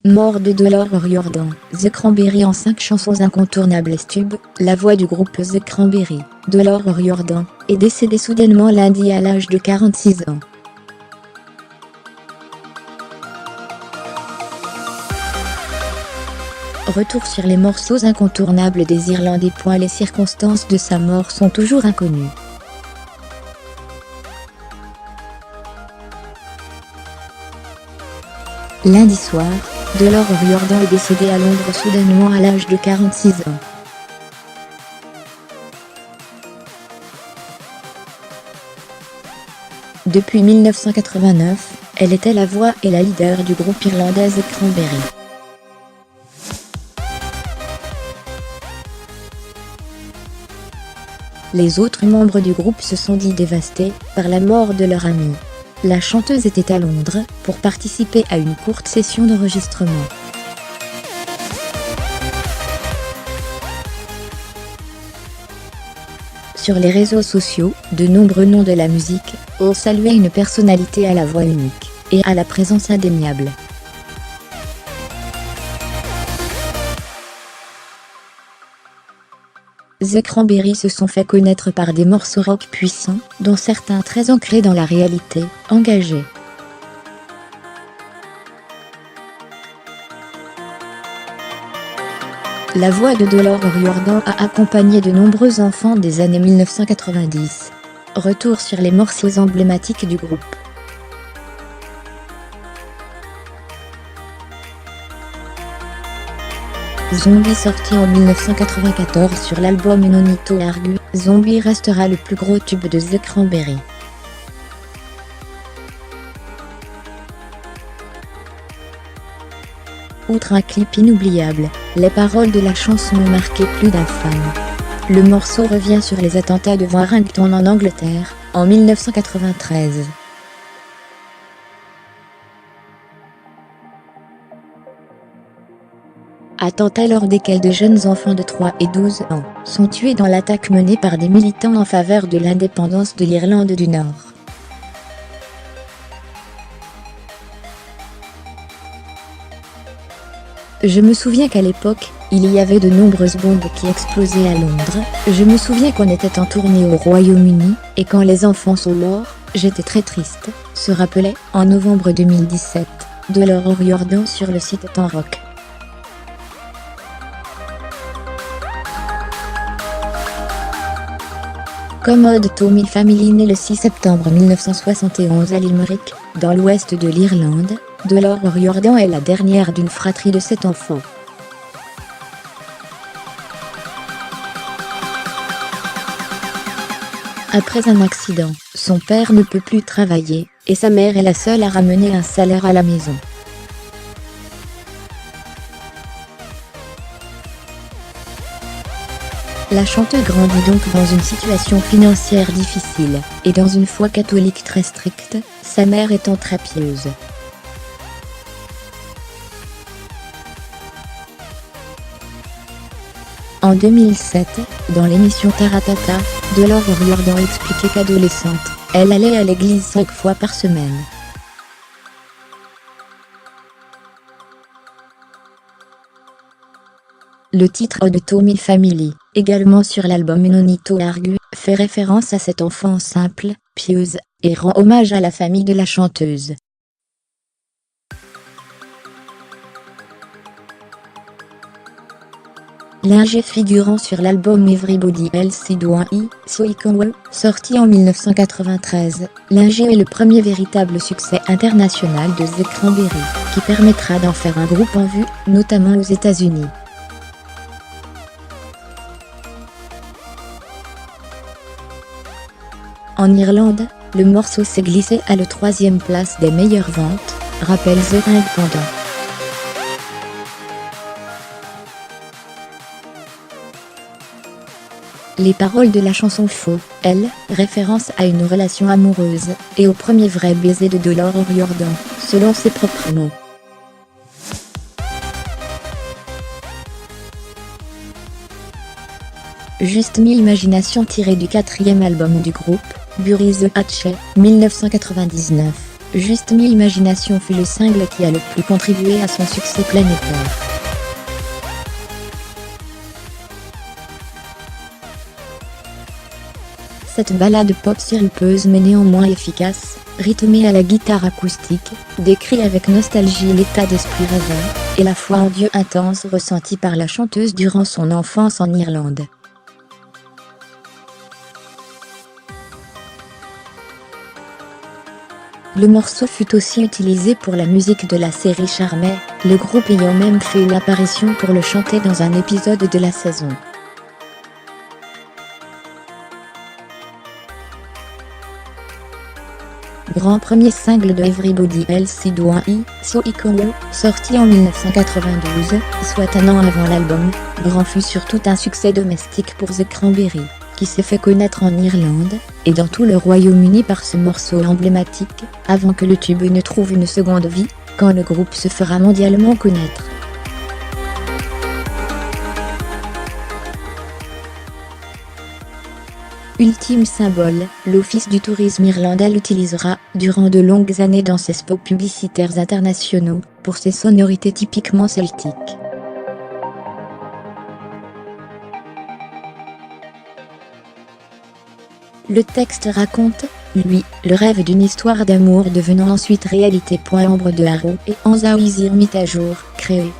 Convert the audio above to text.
Mort de Delors O'Riordan, The Cranberries en 5 chansons incontournables. Stub, la voix du groupe The Cranberries, Delors O'Riordan, est décédé soudainement lundi à l'âge de 46 ans. Retour sur les morceaux incontournables des Irlandais. Les circonstances de sa mort sont toujours inconnues. Lundi soir, Delors O'Riordan est décédé à Londres soudainement à l'âge de 46 ans. Depuis 1989, elle était la voix et la leader du groupe irlandais The Cranberries. Les autres membres du groupe se sont dit dévastés par la mort de leur amie. La chanteuse était à Londres pour participer à une courte session d'enregistrement. Sur les réseaux sociaux, de nombreux noms de la musique ont salué une personnalité à la voix unique et à la présence indéniable. The Cranberries se sont fait connaître par des morceaux rock puissants, dont certains très ancrés dans la réalité, engagés. La voix de Delors O'Riordan a accompagné de nombreux enfants des années 1990. Retour sur les morceaux emblématiques du groupe. Zombie sorti en 1994 sur l'album Nonito Argu, Zombie restera le plus gros tube de The Cranberries. Outre un clip inoubliable, les paroles de la chanson ont marqué plus d'un fan. Le morceau revient sur les attentats de Warrington en Angleterre, en 1993. Attentats lors desquels de jeunes enfants de 3 et 12 ans sont tués dans l'attaque menée par des militants en faveur de l'indépendance de l'Irlande du Nord. Je me souviens qu'à l'époque, il y avait de nombreuses bombes qui explosaient à Londres. Je me souviens qu'on était en tournée au Royaume-Uni, et quand les enfants sont morts, j'étais très triste, se rappelait, en novembre 2017, Delors O'Riordan sur le site Temps Rock. Commode Tommy Family née le 6 septembre 1971 à Limerick, dans l'ouest de l'Irlande, Delors O'Riordan est la dernière d'une fratrie de 7 enfants. Après un accident, son père ne peut plus travailler, et sa mère est la seule à ramener un salaire à la maison. La chanteuse grandit donc dans une situation financière difficile, et dans une foi catholique très stricte, sa mère étant très pieuse. En 2007, dans l'émission Taratata, Delors O'Riordan expliquait qu'adolescente, elle allait à l'église 5 fois par semaine. Le titre de Tommy Family, également sur l'album Nonito Argu, fait référence à cette enfance simple, pieuse, et rend hommage à la famille de la chanteuse. L'ingé figurant sur l'album Everybody Else Is Doing So I Can Well, sorti en 1993, l'ingé est le premier véritable succès international de The Cranberries, qui permettra d'en faire un groupe en vue, notamment aux États-Unis. En Irlande, le morceau s'est glissé à la 3e place des meilleures ventes, rappelle The Independent. Les paroles de la chanson font, elles, référence à une relation amoureuse, et au premier vrai baiser de Delors O'Riordan, selon ses propres mots. Juste mi-imagination tirée du 4e album du groupe, Bury the Hatchet, 1999. Juste Me Imagination fut le single qui a le plus contribué à son succès planétaire. Cette ballade pop sirupeuse mais néanmoins efficace, rythmée à la guitare acoustique, décrit avec nostalgie l'état d'esprit rêveur et la foi en Dieu intense ressentie par la chanteuse durant son enfance en Irlande. Le morceau fut aussi utilisé pour la musique de la série Charmed, le groupe ayant même fait une apparition pour le chanter dans un épisode de la saison. Grand premier single de Everybody Else Is Doing So Equal, sorti en 1992, soit un an avant l'album. Grand fut surtout un succès domestique pour The Cranberries, qui s'est fait connaître en Irlande et dans tout le Royaume-Uni par ce morceau emblématique, avant que le tube ne trouve une seconde vie, quand le groupe se fera mondialement connaître. Ultime symbole, l'Office du tourisme irlandais l'utilisera, durant de longues années dans ses spots publicitaires internationaux, pour ses sonorités typiquement celtiques. Le texte raconte, lui, le rêve d'une histoire d'amour devenant ensuite réalité. Ambre de Harrow et Anza Wizir mit à jour, créé.